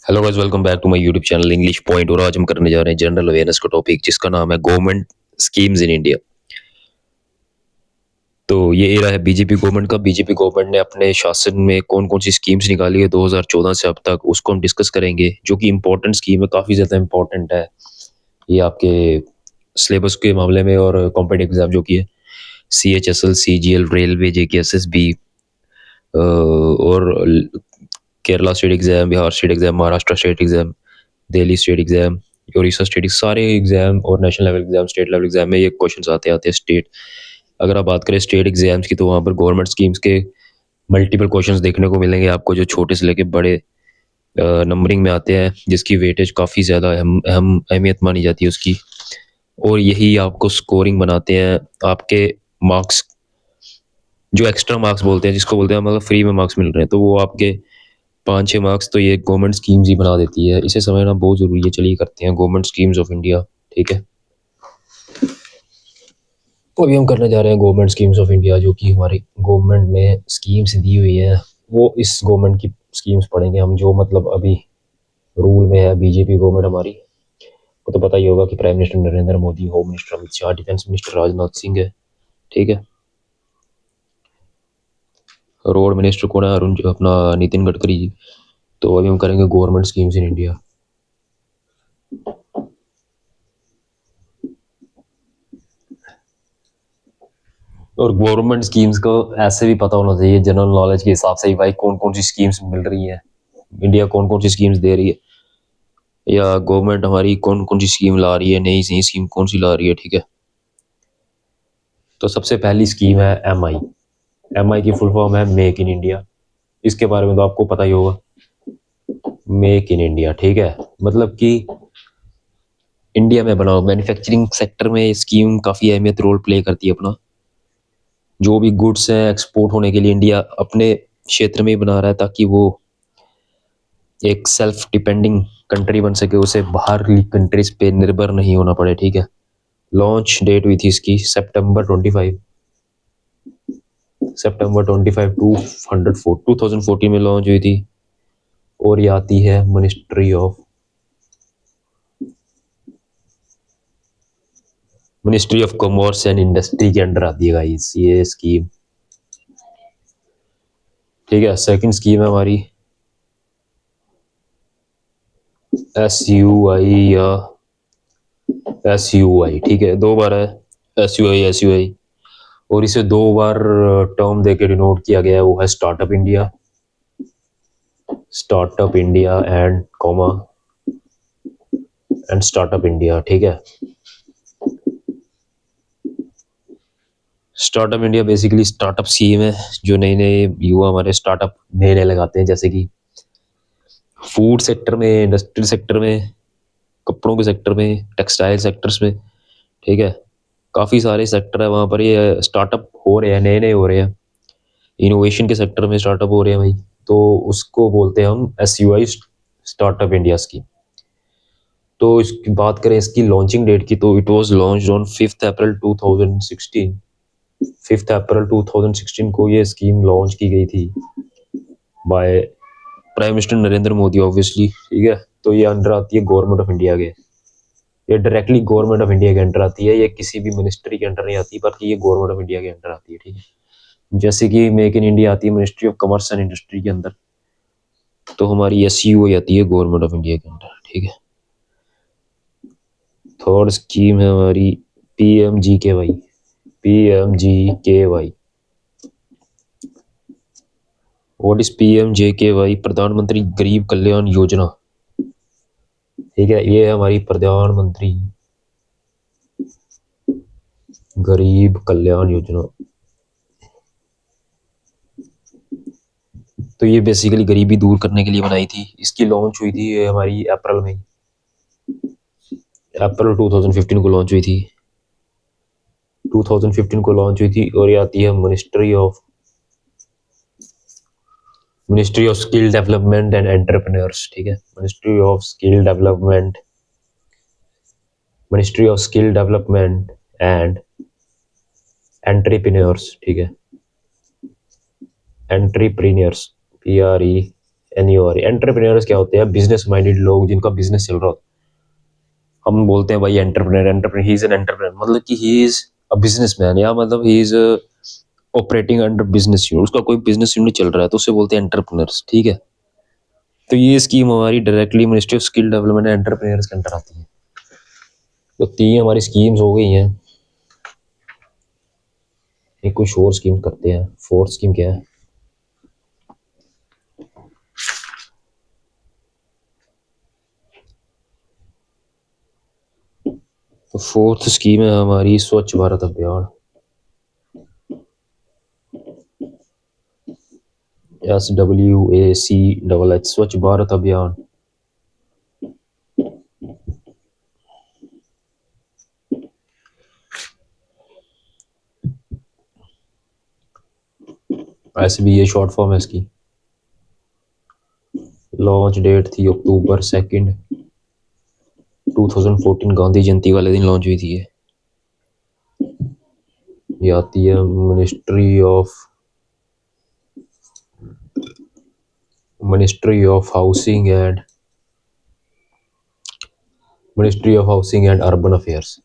Hello guys, welcome back to my YouTube channel English point. और आज हम करने जा रहे हैं जनरल अवेयरनेस का टॉपिक, जिसका नाम है गवर्नमेंट स्कीम्स इन इंडिया। तो ये एरा है बीजेपी गवर्नमेंट का। बीजेपी गवर्नमेंट ने अपने शासन में कौन कौन सी स्कीम्स निकाली है 2014 से अब तक, उसको हम डिस्कस करेंगे। जो कि इंपॉर्टेंट स्कीम है, काफ़ी ज़्यादा इंपॉर्टेंट है ये आपके सिलेबस के मामले में और कॉम्पिटेटिव एग्जाम जो कि है CHSL, CGL, रेलवे, JKSSB और Kerala state exam, Bihar state exam, Maharashtra state exam, Delhi state exam, Orissa state, सारे एग्जाम और national level exam, state level exam में ये क्वेश्चन आते आते हैं स्टेट। अगर आप बात करें स्टेट एग्जाम्स की, तो वहाँ पर गवर्नमेंट स्कीम्स के मल्टीपल क्वेश्चंस देखने को मिलेंगे आपको, जो छोटे से लेके बड़े नंबरिंग में आते हैं, जिसकी वेटेज काफ़ी ज़्यादा अहम अहम अहमियत मानी जाती है उसकी। और यही आपको स्कोरिंग बनाते हैं आपके मार्क्स, जो एक्स्ट्रा मार्क्स बोलते हैं, जिसको बोलते हैं मतलब फ्री में मार्क्स मिल रहे हैं, तो वो आपके 5-6 मार्क्स तो ये गवर्नमेंट स्कीम्स ही बना देती है। इसे समझना बहुत जरूरी है। चलिए करते हैं गवर्नमेंट स्कीम्स ऑफ इंडिया। ठीक है, तो अभी हम करने जा रहे हैं गवर्नमेंट स्कीम्स ऑफ इंडिया, जो कि हमारी गवर्नमेंट ने स्कीम्स दी हुई है। वो इस गवर्नमेंट की स्कीम्स पढ़ेंगे हम, जो मतलब अभी रूल में है बीजेपी गवर्नमेंट हमारी। को तो पता ही होगा कि prime minister Narendra Modi, home minister Amit Shah, defence minister Rajnath Singh है। ठीक है, रोड मिनिस्टर कौन है? अरुण, जो अपना नितिन गडकरी जी। तो अभी हम करेंगे गवर्नमेंट स्कीम्स इन इंडिया। और गवर्नमेंट स्कीम्स को ऐसे भी पता होना चाहिए जनरल नॉलेज के हिसाब से ही, भाई कौन कौन सी स्कीम्स मिल रही है, इंडिया कौन कौन सी स्कीम्स दे रही है, या गवर्नमेंट हमारी कौन कौन सी स्कीम ला रही है, नई नई स्कीम कौन सी ला रही है। ठीक है, तो सबसे पहली स्कीम है MI। MI की फुल फॉर्म है मेक इन इंडिया। इसके बारे में तो आपको पता ही होगा, मेक इन इंडिया। ठीक है, मतलब कि इंडिया में बनाओ। मैन्युफैक्चरिंग सेक्टर में ये स्कीम काफ़ी अहमियत रोल प्ले करती है अपना। जो भी गुड्स हैं एक्सपोर्ट होने के लिए इंडिया अपने क्षेत्र में ही बना रहा है, ताकि वो एक सेल्फ डिपेंडिंग कंट्री बन सके, उसे बाहर कंट्रीज पे निर्भर नहीं होना पड़े। ठीक है, लॉन्च डेट हुई थी इसकी सितंबर 25 2014 में लॉन्च हुई थी। और ये आती है ministry of commerce and industry के अंडर आती है गाइस ये स्कीम। ठीक है, सेकंड स्कीम है हमारी SUI या SUI। ठीक है, दो बार है SUI। और इसे दो बार टर्म देके डिनोट किया गया है, वो है startup India and comma and startup India. ठीक है, startup India basically startup scheme है, जो नए नए युवा हमारे स्टार्टअप नए नए लगाते हैं, जैसे कि फूड सेक्टर में, इंडस्ट्रियल सेक्टर में, कपड़ों के सेक्टर में, टेक्सटाइल सेक्टर्स में। ठीक है, काफ़ी सारे सेक्टर है वहाँ पर, ये स्टार्टअप हो रहे हैं, नए नए हो रहे हैं। इनोवेशन के सेक्टर में स्टार्टअप हो रहे हैं भाई, तो उसको बोलते हैं हम SUI, स्टार्टअप इंडिया स्कीम। तो इसकी बात करें इसकी लॉन्चिंग डेट की, तो इट वाज लॉन्च्ड ऑन 5 अप्रैल 2016। 5 अप्रैल 2016 को ये स्कीम लॉन्च की गई थी by prime minister Narendra Modi obviously. ठीक है, तो ये अंडर आती है गवर्नमेंट ऑफ इंडिया के। ये डायरेक्टली गवर्नमेंट ऑफ इंडिया के अंडर आती है, ये किसी भी मिनिस्ट्री के अंडर नहीं आती, बल्कि ये गवर्नमेंट ऑफ इंडिया के अंडर आती है। ठीक है, जैसे कि मेक इन इंडिया आती है ministry of commerce and industry के अंदर, तो हमारी SUI आती है गवर्नमेंट ऑफ इंडिया के अंदर। ठीक है, थर्ड स्कीम है हमारी PMGKY। PMGKY, what is PMJKY? प्रधानमंत्री गरीब कल्याण योजना। ठीक है, ये है हमारी प्रधानमंत्री गरीब कल्याण योजना। तो ये बेसिकली गरीबी दूर करने के लिए बनाई थी। इसकी लॉन्च हुई थी ये हमारी अप्रैल 2015 को लॉन्च हुई थी। 2015 को लॉन्च हुई थी। और ये आती है ministry of skill development and entrepreneurs. ठीक है, ministry of skill development and entrepreneurs. ठीक है, एंटरप्रेन्योर्स, एनी और एंटरप्रेन्योर्स क्या होते हैं? बिजनेस माइंडेड लोग जिनका बिजनेस चल रहा होता है। हम बोलते हैं भाई entrepreneur he is an entrepreneur, मतलब कि ही इज अ बिजनेसमैन, या मतलब he is operating under business unit, उसका कोई बिजनेस यूनिट चल रहा है तो उसे बोलते हैं एंटरप्रेन्योर्स, ठीक है। तो ये स्कीम हमारी directly ministry of skill development and entrepreneurs के अंडर आती है। तो 3 हमारी स्कीम्स हो गई हैं। एक कुछ और स्कीम करते हैं। 4th स्कीम क्या है? तो 4th स्कीम है हमारी स्वच्छ भारत अभियान, SWACHH, स्वच्छ भारत अभियान। ऐसे भी ये शॉर्ट फॉर्म है इसकी। लॉन्च डेट थी October 2, 2014, गांधी जयंती वाले दिन लॉन्च हुई थी ये आती है ministry of housing and urban affairs,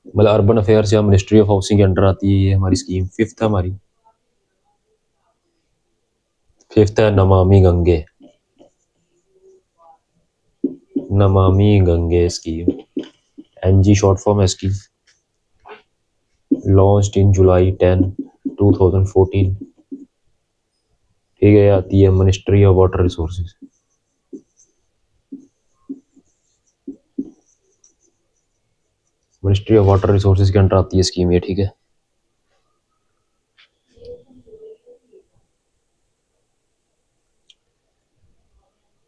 मतलब अर्बन अफेयर्स या मिनिस्ट्री ऑफ हाउसिंग के अंडर आती है ये हमारी स्कीम। 5th है हमारी, 5th है Namami Gange scheme, NG short form है इसकी। लॉन्च्ड इन July 10, 2014, ठीक है। आती है ministry of water resources, ministry of water resources के अंडर आती है स्कीम ये, ठीक है।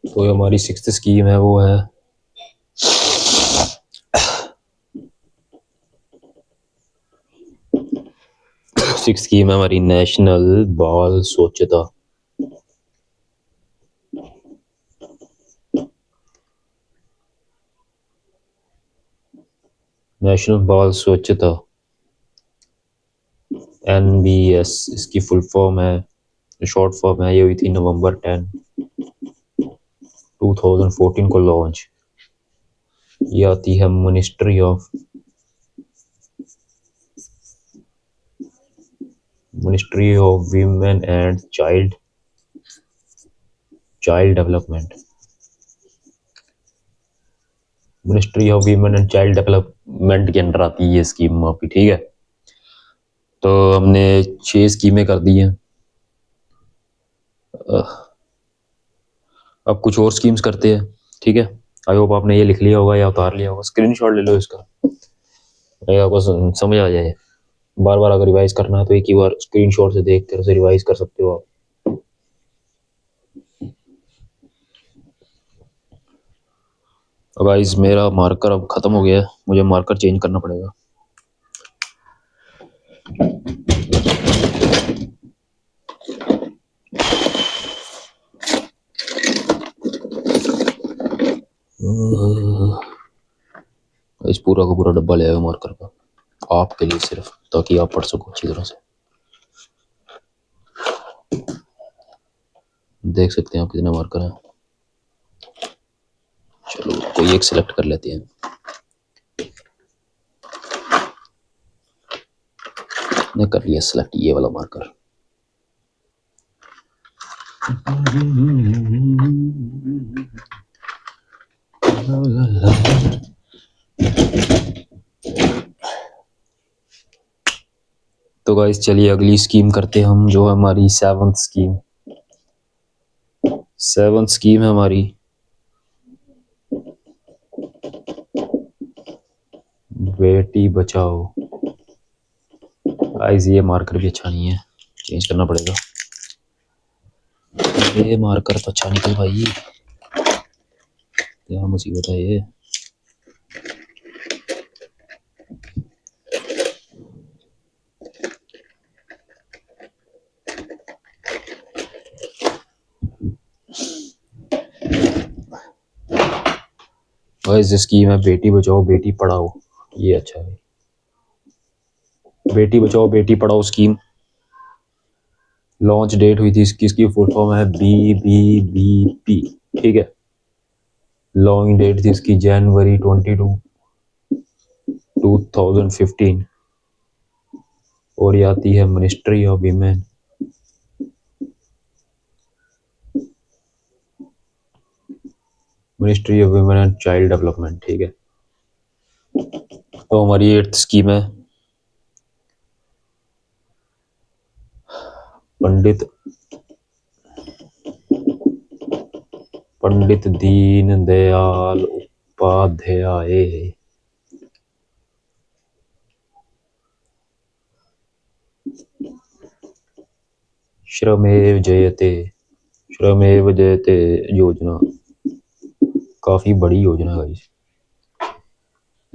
तो हमारी 6th स्कीम है वो है 6th स्कीम है हमारी नेशनल बाल स्वच्छता। नेशनल बाल स्वच्छता, NBS इसकी फुल फॉर्म है, शॉर्ट फॉर्म है। ये हुई थी November 10, 2014 को लॉन्च। ये आती है ministry of women and child development, ministry of women and child development के अंडर आती है ये स्कीम आपकी, ठीक है। तो हमने 6 स्कीमें कर दी हैं। अब कुछ और स्कीम्स करते हैं, ठीक है। आई होप आपने ये लिख लिया होगा या उतार लिया होगा, स्क्रीनशॉट ले लो इसका, ताकि आपको समझ आ जाए। बार बार अगर रिवाइज करना है तो एक ही बार स्क्रीनशॉट से देख कर उसे रिवाइज कर सकते हो आप। गाइस मेरा मार्कर अब खत्म हो गया है, मुझे मार्कर चेंज करना पड़ेगा। इस पूरा का पूरा डब्बा ले आया मार्कर का आपके लिए, सिर्फ ताकि आप पढ़ सको अच्छी तरह से। देख सकते हैं आप कितने मार्कर हैं। चलो कोई एक सिलेक्ट कर लेते हैं। ने कर लिया सिलेक्ट ये वाला मार्कर। तो गाइस चलिए अगली स्कीम करते हैं हम, जो है हमारी 7th स्कीम। 7th स्कीम है हमारी बेटी बचाओ। गाइस ये मार्कर भी अच्छा नहीं है, चेंज करना पड़ेगा। ये मार्कर तो अच्छा निकल भाई, क्या मुसीबत है ये। गाइस ये स्कीम है बेटी बचाओ बेटी पढ़ाओ, ये अच्छा है। Beti Bachao Beti Padhao scheme launch date हुई थी इसकी, इसकी फुल फॉर्म है BBBP, ठीक है। लॉन्च डेट थी इसकी जनवरी 22, 2015। और ये आती है ministry of women, ministry of women and child development, ठीक है। तो हमारी 8th स्कीम है पंडित पंडित दीनदयाल उपाध्याय श्रमेव जयते, श्रमेव जयते योजना, काफ़ी बड़ी योजना है।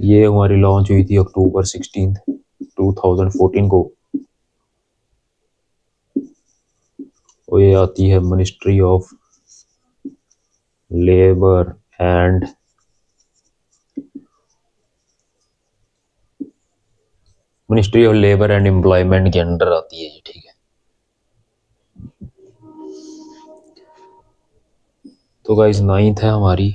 ये हमारी लॉन्च हुई थी अक्टूबर 16, 2014 को। और ये आती है ministry of labour and employment के अंडर आती है ये, ठीक है। तो गाइस 9th है हमारी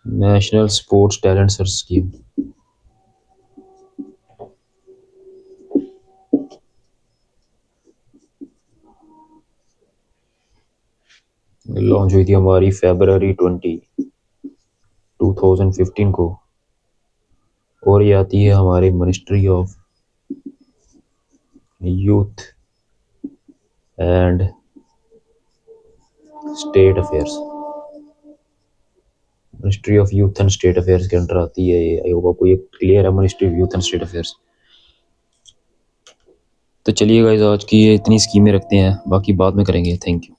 national sports talent search scheme. Launch हुई थी हमारी February 20, 2015 को। और ये आती है हमारी ministry of youth and state affairs, ministry of youth and state affairs के अंडर आती है ये। आई होप आपको ये क्लियर है, ministry of youth and state affairs. तो चलिए गाइस आज की ये इतनी स्कीमें रखते हैं, बाकी बाद में करेंगे। Thank you.